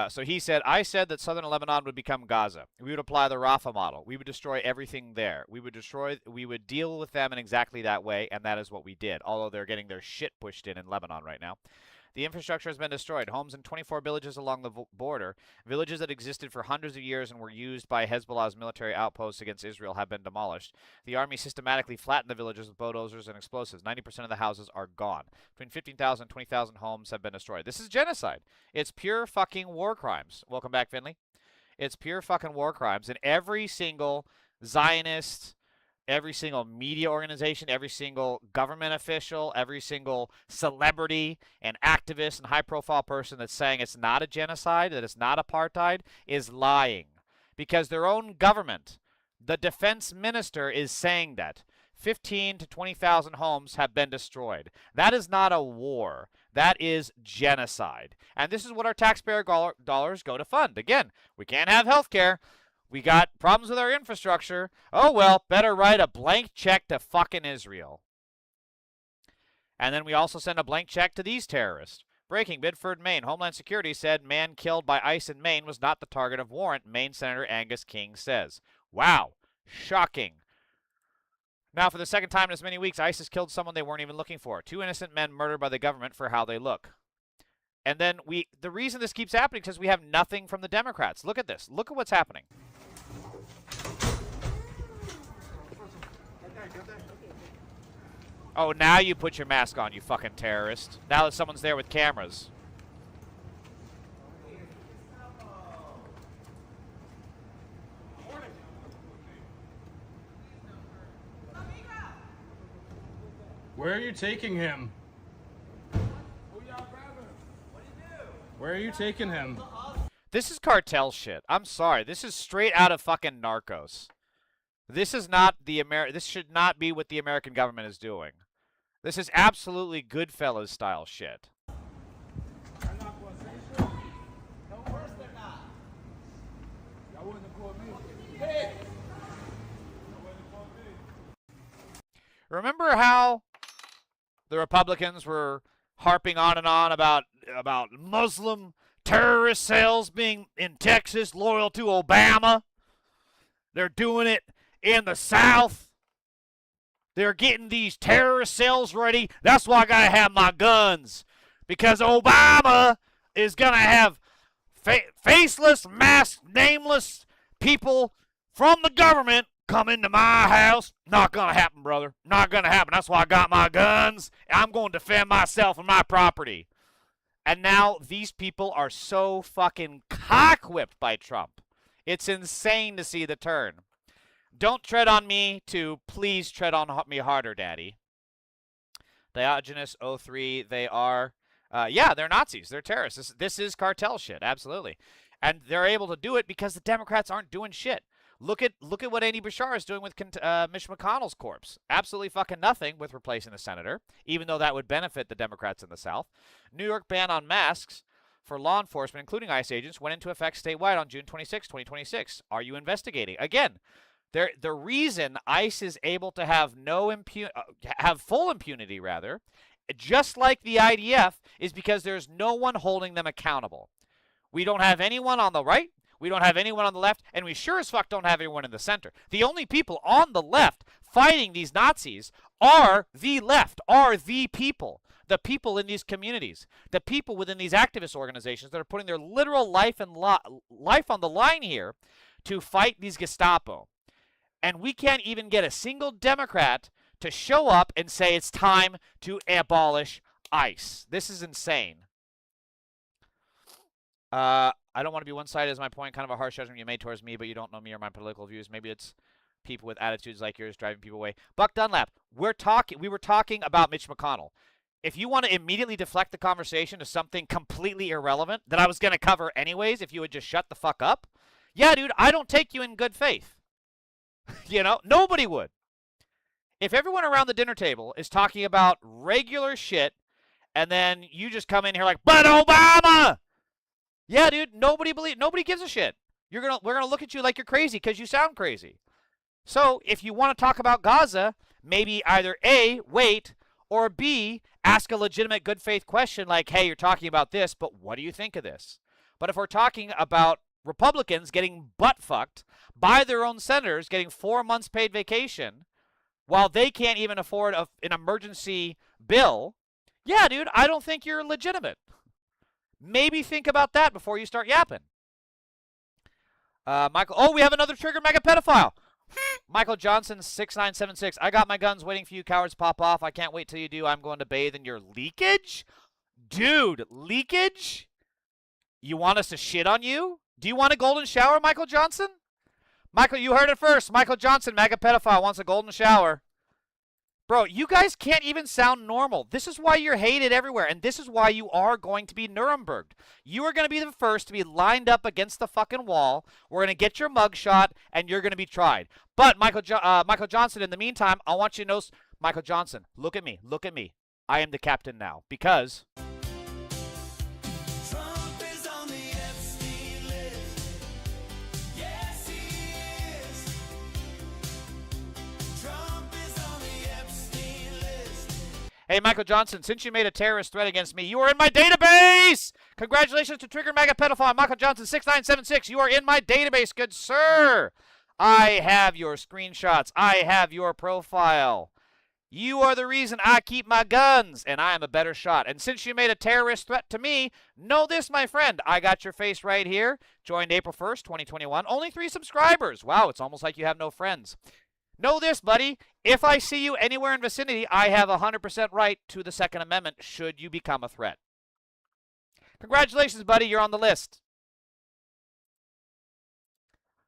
So he said, I said that southern Lebanon would become Gaza. We would apply the Rafah model. We would destroy everything there. We would deal with them in exactly that way, and that is what we did, although they're getting their shit pushed in Lebanon right now. The infrastructure has been destroyed. Homes in 24 villages along the border, villages that existed for hundreds of years and were used by Hezbollah's military outposts against Israel, have been demolished. The army systematically flattened the villages with bulldozers and explosives. 90% of the houses are gone. Between 15,000 and 20,000 homes have been destroyed. This is genocide. It's pure fucking war crimes. Welcome back, Finley. It's pure fucking war crimes. And every single Zionist, every single media organization, every single government official, every single celebrity and activist and high-profile person that's saying it's not a genocide, that it's not apartheid, is lying. Because their own government, the defense minister, is saying that 15 to 20,000 homes have been destroyed. That is not a war. That is genocide. And this is what our taxpayer dollars go to fund. Again, we can't have health care. We got problems with our infrastructure. Oh, well, better write a blank check to fucking Israel. And then we also send a blank check to these terrorists. Breaking, Bedford, Maine. Homeland Security said man killed by ICE in Maine was not the target of warrant, Maine Senator Angus King says. Wow. Shocking. Now, for the second time in as many weeks, ICE has killed someone they weren't even looking for. 2 innocent men murdered by the government for how they look. And then the reason this keeps happening is because we have nothing from the Democrats. Look at this. Look at what's happening. Oh, now you put your mask on, you fucking terrorist. Now that someone's there with cameras. Where are you taking him? Where are you taking him? This is cartel shit. I'm sorry. This is straight out of fucking Narcos. This is not the This should not be what the American government is doing. This is absolutely Goodfellas style shit. Remember how the Republicans were harping on and on about Muslim terrorist cells being in Texas loyal to Obama? They're doing it in the South. They're getting these terrorist cells ready. That's why I gotta have my guns. Because Obama is gonna have faceless, masked, nameless people from the government come into my house. Not gonna happen, brother. Not gonna happen. That's why I got my guns. I'm going to defend myself and my property. And now these people are so fucking cock-whipped by Trump. It's insane to see the turn. Don't tread on me to please tread on me harder, Daddy. Diogenes 03, they are, yeah, they're Nazis. They're terrorists. This is cartel shit, absolutely. And they're able to do it because the Democrats aren't doing shit. Look at what Andy Bashar is doing with Mitch McConnell's corpse. Absolutely fucking nothing with replacing the senator, even though that would benefit the Democrats in the South. New York ban on masks for law enforcement, including ICE agents, went into effect statewide on June 26, 2026. Are you investigating? Again, the reason ICE is able to have have full impunity, rather, just like the IDF, is because there's no one holding them accountable. We don't have anyone on the right. We don't have anyone on the left, and we sure as fuck don't have anyone in the center. The only people on the left fighting these Nazis are the left, are the people in these communities, the people within these activist organizations that are putting their literal life on the line here to fight these Gestapo. And we can't even get a single Democrat to show up and say it's time to abolish ICE. This is insane. I don't want to be one-sided is my point. Kind of a harsh judgment you made towards me, but you don't know me or my political views. Maybe it's people with attitudes like yours driving people away. Buck Dunlap, we were talking about Mitch McConnell. If you want to immediately deflect the conversation to something completely irrelevant that I was going to cover anyways, if you would just shut the fuck up. Yeah, dude, I don't take you in good faith. You know, nobody would. If everyone around the dinner table is talking about regular shit, and then you just come in here like, but Obama! Yeah, dude, nobody gives a shit. We're gonna look at you like you're crazy because you sound crazy. So if you want to talk about Gaza, maybe either A, wait, or B, ask a legitimate good faith question like, hey, you're talking about this, but what do you think of this? But if we're talking about Republicans getting butt fucked by their own senators getting 4 months paid vacation while they can't even afford an emergency bill, yeah, dude, I don't think you're legitimate. Maybe think about that before you start yapping. Michael, oh, we have another trigger mega pedophile. Michael Johnson, 6976. I got my guns waiting for you cowards to pop off. I can't wait till you do. I'm going to bathe in your leakage. Dude, leakage? You want us to shit on you? Do you want a golden shower, Michael Johnson? Michael, you heard it first. Michael Johnson, mega pedophile, wants a golden shower. Bro, you guys can't even sound normal. This is why you're hated everywhere, and this is why you are going to be Nuremberged. You are going to be the first to be lined up against the fucking wall. We're going to get your mugshot, and you're going to be tried. But, Michael Johnson, in the meantime, I want you to know, Michael Johnson, look at me. Look at me. I am the captain now, because... Trump is on the Epstein list. Yes, he is. Trump is on the Epstein list. Hey, Michael Johnson, since you made a terrorist threat against me, you are in my database! Congratulations to Trigger Mega Pedophile Michael Johnson, 6976. You are in my database, good sir! I have your screenshots. I have your profile. You are the reason I keep my guns, and I am a better shot. And since you made a terrorist threat to me, know this, my friend. I got your face right here. Joined April 1st, 2021. Only 3 subscribers. Wow, it's almost like you have no friends. Know this, buddy. If I see you anywhere in vicinity, I have 100% right to the Second Amendment should you become a threat. Congratulations, buddy. You're on the list.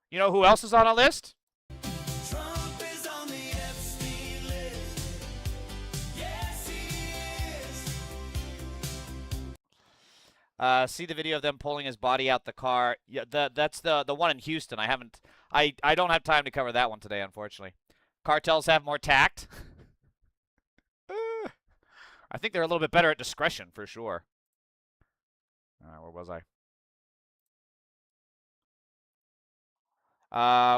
You know who else is on a list? Trump is on the Epstein list. Yes, See the video of them pulling his body out the car. Yeah, that's the one in Houston. I don't have time to cover that one today, unfortunately. Cartels have more tact. I think they're a little bit better at discretion, for sure. Where was I?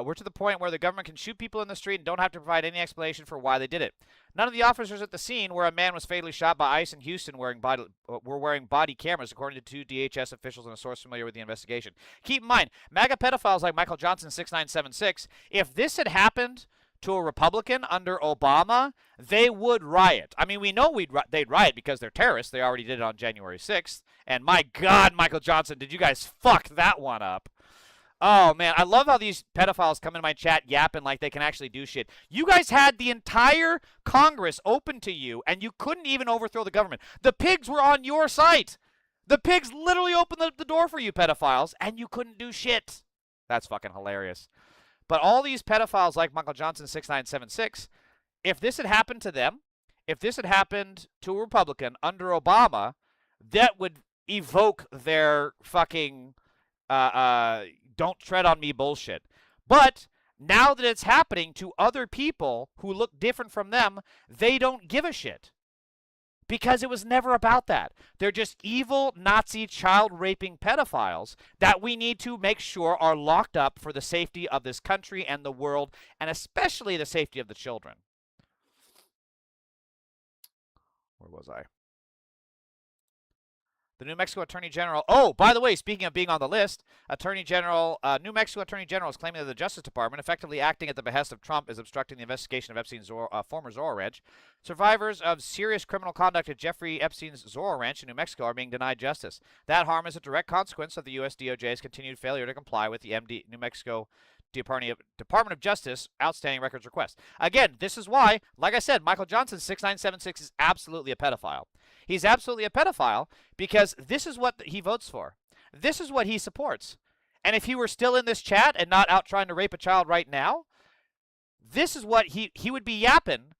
We're to the point where the government can shoot people in the street and don't have to provide any explanation for why they did it. None of the officers at the scene where a man was fatally shot by ICE in Houston were wearing body cameras, according to two DHS officials and a source familiar with the investigation. Keep in mind, MAGA pedophiles like Michael Johnson 6976, if this had happened to a Republican under Obama, they would riot. I mean, we know they'd riot because they're terrorists. They already did it on January 6th. And my God, Michael Johnson, did you guys fuck that one up? Oh, man, I love how these pedophiles come in my chat yapping like they can actually do shit. You guys had the entire Congress open to you, and you couldn't even overthrow the government. The pigs were on your site. The pigs literally opened the door for you pedophiles, and you couldn't do shit. That's fucking hilarious. But all these pedophiles like Michael Johnson 6976, if this had happened to them, if this had happened to a Republican under Obama, that would evoke their fucking don't tread on me bullshit. But now that it's happening to other people who look different from them, they don't give a shit. Because it was never about that. They're just evil, Nazi, child-raping pedophiles that we need to make sure are locked up for the safety of this country and the world, and especially the safety of the children. Where was I? The New Mexico Attorney General. Oh, by the way, speaking of being on the list, New Mexico Attorney General is claiming that the Justice Department, effectively acting at the behest of Trump, is obstructing the investigation of Epstein's former Zorro Ranch. Survivors of serious criminal conduct at Jeffrey Epstein's Zorro Ranch in New Mexico are being denied justice. That harm is a direct consequence of the U.S. DOJ's continued failure to comply with the New Mexico Department of Justice outstanding records request. Again, this is why, like I said, Michael Johnson 6976 is absolutely a pedophile. He's absolutely a pedophile because this is what he votes for. This is what he supports. And if he were still in this chat and not out trying to rape a child right now, this is what he would be yapping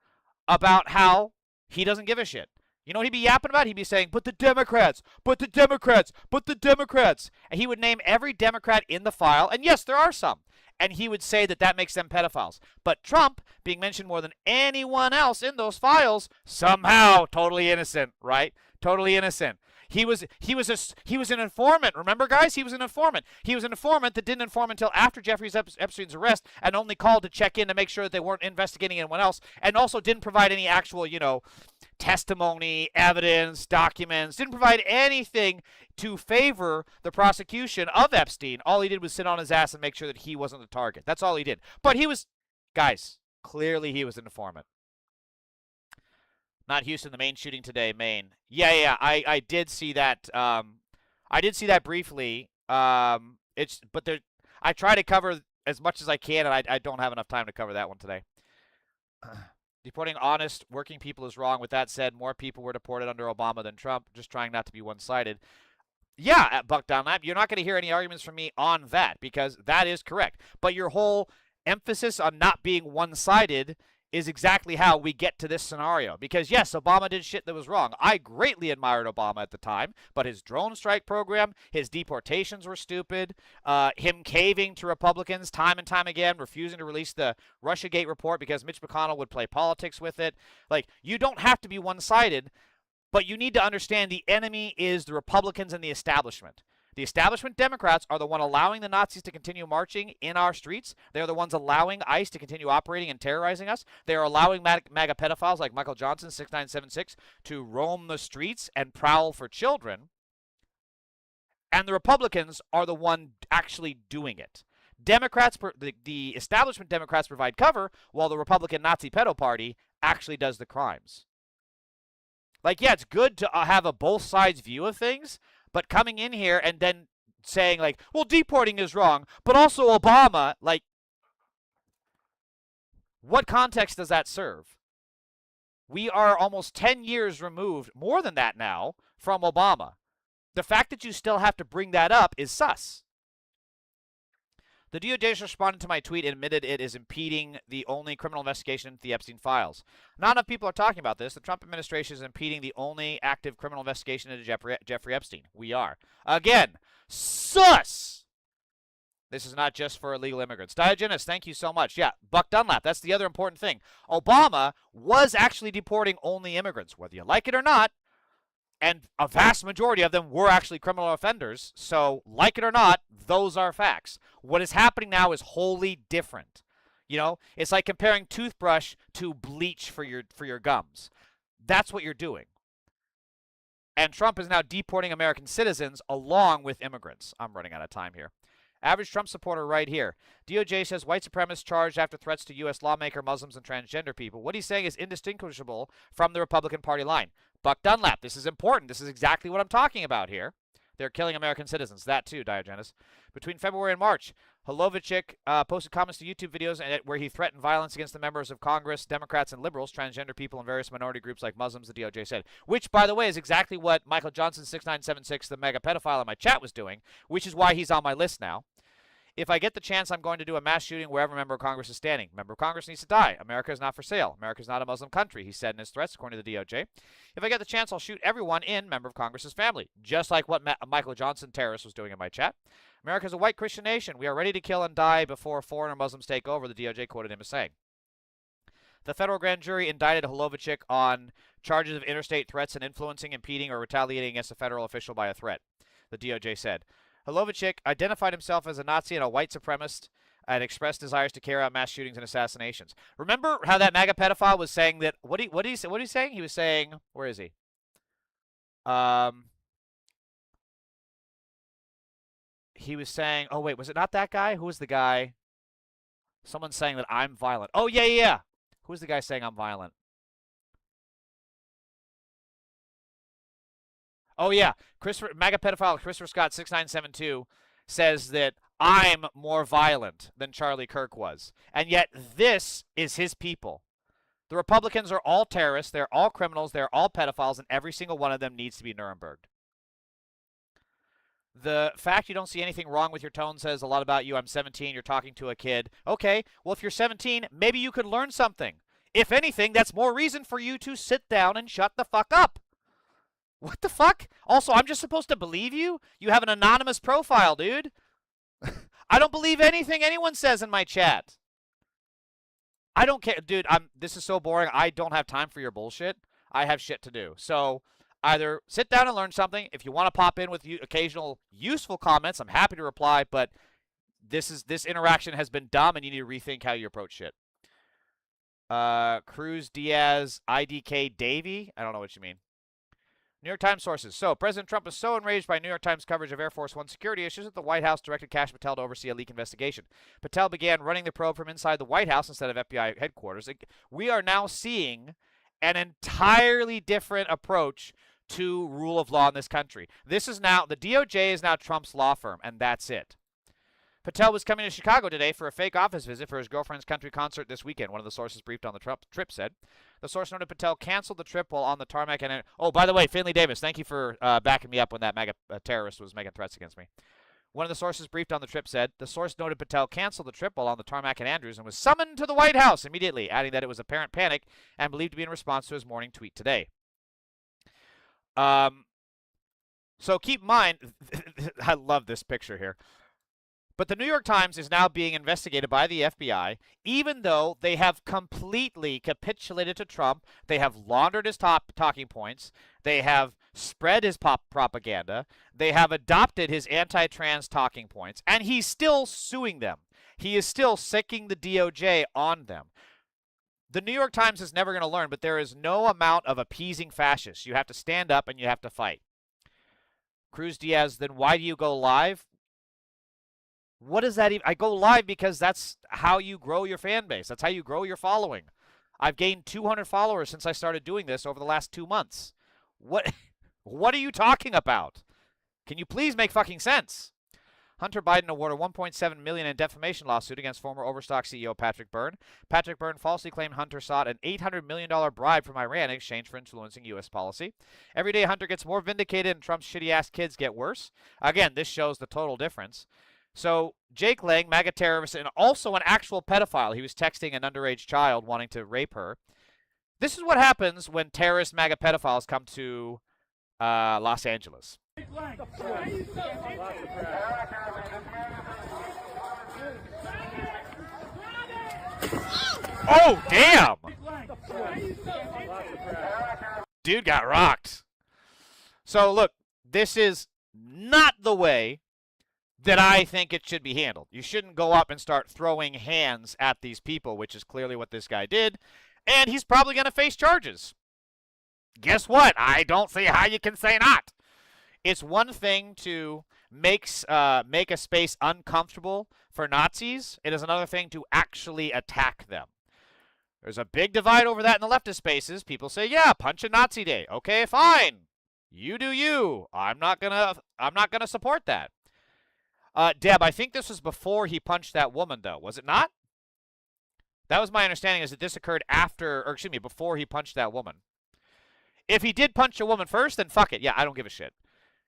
about, how he doesn't give a shit. You know what he'd be yapping about? He'd be saying, but the Democrats, but the Democrats, but the Democrats. And he would name every Democrat in the file. And yes, there are some. And he would say that that makes them pedophiles. But Trump, being mentioned more than anyone else in those files, somehow totally innocent, right? Totally innocent. He was an informant. Remember, guys? He was an informant. He was an informant that didn't inform until after Jeffrey Epstein's arrest, and only called to check in to make sure that they weren't investigating anyone else, and also didn't provide any actual, testimony, evidence, documents, didn't provide anything to favor the prosecution of Epstein. All he did was sit on his ass and make sure that he wasn't the target. That's all he did. But guys, clearly he was an informant. Not Houston, the Maine shooting today, Maine. Yeah, I did see that. I did see that briefly. I try to cover as much as I can, and I don't have enough time to cover that one today. Deporting honest working people is wrong. With that said, more people were deported under Obama than Trump. Just trying not to be one-sided. Yeah, at Buck Dunlap, you're not going to hear any arguments from me on that, because that is correct. But your whole emphasis on not being one-sided is exactly how we get to this scenario. Because yes, Obama did shit that was wrong. I greatly admired Obama at the time, but his drone strike program, his deportations were stupid, him caving to Republicans time and time again, refusing to release the Russiagate report because Mitch McConnell would play politics with it. Like, you don't have to be one-sided, but you need to understand the enemy is the Republicans and the establishment. The establishment Democrats are the one allowing the Nazis to continue marching in our streets. They're the ones allowing ICE to continue operating and terrorizing us. They are allowing MAGA pedophiles like Michael Johnson, 6976, to roam the streets and prowl for children. And the Republicans are the one actually doing it. The establishment Democrats provide cover, while the Republican Nazi pedo party actually does the crimes. Like, yeah, it's good to have a both sides view of things, but coming in here and then saying, like, well, deporting is wrong, but also Obama, like, what context does that serve? We are almost 10 years removed, more than that now, from Obama. The fact that you still have to bring that up is sus. The DOJ has responded to my tweet and admitted it is impeding the only criminal investigation into the Epstein files. Not enough people are talking about this. The Trump administration is impeding the only active criminal investigation into Jeffrey Epstein. We are. Again, sus! This is not just for illegal immigrants. Diogenes, thank you so much. Yeah, Buck Dunlap, that's the other important thing. Obama was actually deporting only immigrants, whether you like it or not. And a vast majority of them were actually criminal offenders. So, like it or not, those are facts. What is happening now is wholly different. You know, it's like comparing toothbrush to bleach for your gums. That's what you're doing. And Trump is now deporting American citizens along with immigrants. I'm running out of time here. Average Trump supporter right here. DOJ says white supremacists charged after threats to U.S. lawmaker, Muslims, and transgender people. What he's saying is indistinguishable from the Republican Party line. Buck Dunlap, this is important. This is exactly what I'm talking about here. They're killing American citizens. That too, Diogenes. Between February and March, Holovichik posted comments to YouTube videos where he threatened violence against the members of Congress, Democrats, and liberals, transgender people, and various minority groups like Muslims, the DOJ said. Which, by the way, is exactly what Michael Johnson 6976, the mega pedophile in my chat, was doing, which is why he's on my list now. If I get the chance, I'm going to do a mass shooting wherever a member of Congress is standing. Member of Congress needs to die. America is not for sale. America is not a Muslim country, he said in his threats, according to the DOJ. If I get the chance, I'll shoot everyone in member of Congress's family, just like what Michael Johnson, terrorist, was doing in my chat. America is a white Christian nation. We are ready to kill and die before foreigner Muslims take over, the DOJ quoted him as saying. The federal grand jury indicted Holovichik on charges of interstate threats and influencing, impeding, or retaliating against a federal official by a threat, the DOJ said. Holovichik identified himself as a Nazi and a white supremacist and expressed desires to carry out mass shootings and assassinations. Remember how that MAGA pedophile was saying that? What did he saying? He was saying, where is he? He was saying, oh wait, was it not that guy? Who was the guy? Someone's saying that I'm violent. Oh yeah. Who's the guy saying I'm violent? Oh, yeah. MAGA pedophile Christopher Scott 6972 says that I'm more violent than Charlie Kirk was. And yet this is his people. The Republicans are all terrorists. They're all criminals. They're all pedophiles. And every single one of them needs to be Nuremberged. The fact you don't see anything wrong with your tone says a lot about you. I'm 17. You're talking to a kid. Okay, well, if you're 17, maybe you could learn something. If anything, that's more reason for you to sit down and shut the fuck up. What the fuck? Also, I'm just supposed to believe you? You have an anonymous profile, dude. I don't believe anything anyone says in my chat. I don't care. Dude, this is so boring. I don't have time for your bullshit. I have shit to do. So, either sit down and learn something. If you want to pop in with occasional useful comments, I'm happy to reply, but this interaction has been dumb and you need to rethink how you approach shit. Cruz Diaz IDK Davy? I don't know what you mean. New York Times sources. So, President Trump is so enraged by New York Times coverage of Air Force One security issues that the White House directed Kash Patel to oversee a leak investigation. Patel began running the probe from inside the White House instead of FBI headquarters. We are now seeing an entirely different approach to rule of law in this country. This is now, the DOJ is now Trump's law firm, and that's it. Patel was coming to Chicago today for a fake office visit for his girlfriend's country concert this weekend, one of the sources briefed on the Trump trip said. The source noted Patel canceled the trip while on the tarmac. And oh, by the way, Finley Davis, thank you for backing me up when that MAGA terrorist was making threats against me. One of the sources briefed on the trip said, the source noted Patel canceled the trip while on the tarmac in Andrews and was summoned to the White House immediately, adding that it was apparent panic and believed to be in response to his morning tweet today. So keep in mind, I love this picture here. But the New York Times is now being investigated by the FBI, even though they have completely capitulated to Trump. They have laundered his talking points. They have spread his propaganda. They have adopted his anti-trans talking points. And he's still suing them. He is still sicking the DOJ on them. The New York Times is never going to learn, but there is no amount of appeasing fascists. You have to stand up and you have to fight. Cruz Diaz, then why do you go live? What is that even? I go live because that's how you grow your fan base. That's how you grow your following. I've gained 200 followers since I started doing this over the last 2 months. What are you talking about? Can you please make fucking sense? Hunter Biden awarded $1.7 million in defamation lawsuit against former Overstock CEO Patrick Byrne. Patrick Byrne falsely claimed Hunter sought an $800 million bribe from Iran in exchange for influencing U.S. policy. Every day Hunter gets more vindicated and Trump's shitty-ass kids get worse. Again, this shows the total difference. So Jake Lang, MAGA terrorist, and also an actual pedophile. He was texting an underage child wanting to rape her. This is what happens when terrorist MAGA pedophiles come to Los Angeles. Oh, damn! Dude got rocked. So, look, this is not the way that I think it should be handled. You shouldn't go up and start throwing hands at these people, which is clearly what this guy did. And he's probably going to face charges. Guess what? I don't see how you can say not. It's one thing to make a space uncomfortable for Nazis. It is another thing to actually attack them. There's a big divide over that in the leftist spaces. People say, yeah, punch a Nazi day. Okay, fine. You do you. I'm not gonna support that. Deb, I think this was before he punched that woman, though. Was it not? That was my understanding, is that this occurred before he punched that woman. If he did punch a woman first, then fuck it. Yeah, I don't give a shit.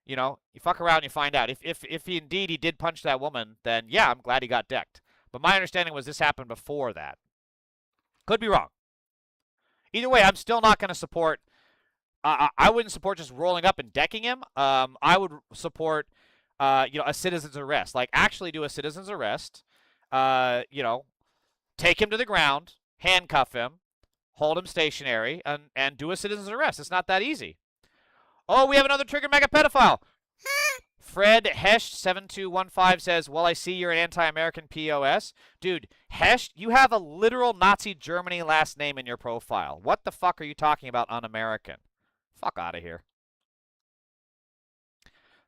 You know, you fuck around and you find out. If he indeed he did punch that woman, then yeah, I'm glad he got decked. But my understanding was this happened before that. Could be wrong. Either way, I'm still not going to support. I wouldn't support just rolling up and decking him. I would support, a citizen's arrest. Like, actually do a citizen's arrest. Take him to the ground, handcuff him, hold him stationary, and do a citizen's arrest. It's not that easy. Oh, we have another trigger mega pedophile. Fred Hesh7215 says, well, I see you're an anti-American POS. Dude, Hesh, you have a literal Nazi Germany last name in your profile. What the fuck are you talking about un-American? Fuck out of here.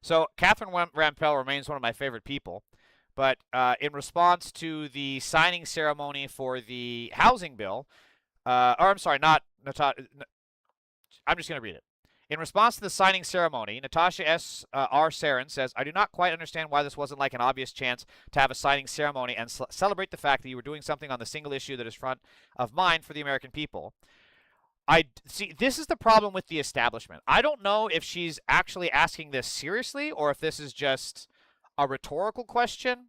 So, Catherine Rampell remains one of my favorite people. But in response to the signing ceremony for the housing bill, I'm just going to read it. In response to the signing ceremony, Natasha S.R. Sarin says, I do not quite understand why this wasn't like an obvious chance to have a signing ceremony and celebrate the fact that you were doing something on the single issue that is front of mind for the American people. See, this is the problem with the establishment. I don't know if she's actually asking this seriously or if this is just a rhetorical question.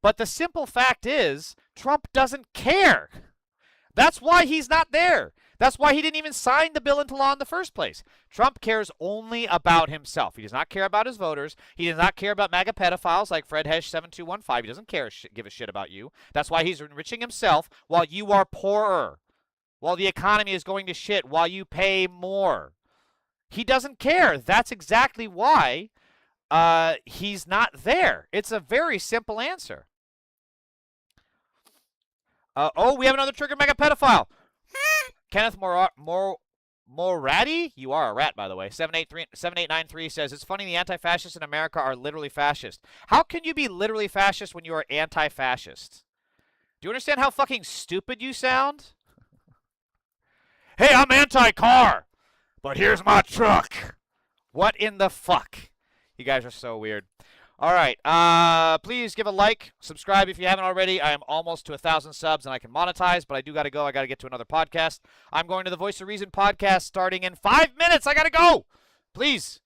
But the simple fact is, Trump doesn't care. That's why he's not there. That's why he didn't even sign the bill into law in the first place. Trump cares only about himself. He does not care about his voters. He does not care about MAGA pedophiles like Fred Hesh7215. He doesn't give a shit about you. That's why he's enriching himself while you are poorer, while the economy is going to shit, while you pay more. He doesn't care. That's exactly why he's not there. It's a very simple answer. We have another trigger mega pedophile. Kenneth Morati? You are a rat, by the way. 7893 says, it's funny the anti-fascists in America are literally fascist. How can you be literally fascist when you are anti-fascist? Do you understand how fucking stupid you sound? Hey, I'm anti-car, but here's my truck. What in the fuck? You guys are so weird. All right, please give a like, subscribe if you haven't already. I am almost to 1,000 subs and I can monetize, but I do got to go. I got to get to another podcast. I'm going to the Voice of Reason podcast starting in 5 minutes. I got to go. Please